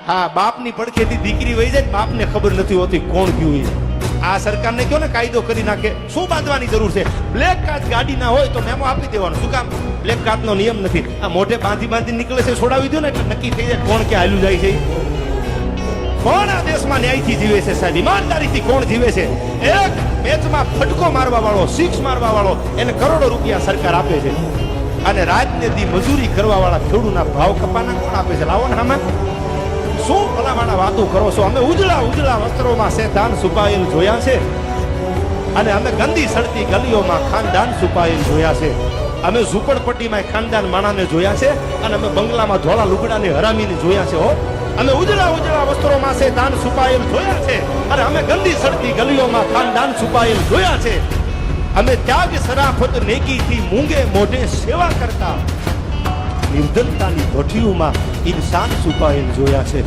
હા, બાપની પડખેથી દીકરી વહી જાય, બાપને ખબર નથી હોતી કોણ ગયું એ. આ સરકારને કયો ને કાયદો કરી નાખે. શું બાંધવાની જરૂર છે? બ્લેક કાચ ગાડી ના હોય તો મેમો આપી દેવાનો. શું કામ? બ્લેક કાચ નો નિયમ નથી. આ મોઢે બાંધી નીકળે છે, છોડાવી દો ને એટલે નક્કી થઈ જાય કોણ ક્યાં હાલ્યું જાય છે. કોણ આ દેશમાં ન્યાયથી જીવે છે સાહેબ? ઈમાનદારીથી કોણ જીવે છે? એક મેચમાં ફટકો મારવા વાળો, સિક્સ મારવા વાળો, એને કરોડો રૂપિયા સરકાર આપે છે. અને રાતને દી મજૂરી કરવા વાળા ખેડૂતના ભાવ કપાના કોણ આપે છે? લાવો ને આમાં શું ભલામાના વાતો કરો છો? અમે ઉજળા ઉજળા વસ્ત્રોમાં શેતાન છુપાયેલ જોયા છે, અને અમે ગંદી સડતી ગલીઓમાં ખાનદાન છુપાયેલ જોયા છે. અમે ઝૂંપડપટ્ટીમાં ખાનદાન માણાને જોયા છે, અને અમે બંગલામાં ધોળા લુગડાને હરામીને જોયા છે. હો, અમે ઉજળા ઉજળા વસ્ત્રોમાં શેતાન છુપાયેલ જોયા છે, અને અમે ગંદી સડતી ગલીઓમાં ખાનદાન છુપાયેલ જોયા છે. અમે ત્યાગ શરાફત નેકીથી મૂંગે મોઢે સેવા કરતા નિર્ધનતાની ભઠ્ઠીઓમાં ઇન્સાન છુપાયેલ જોયા છે.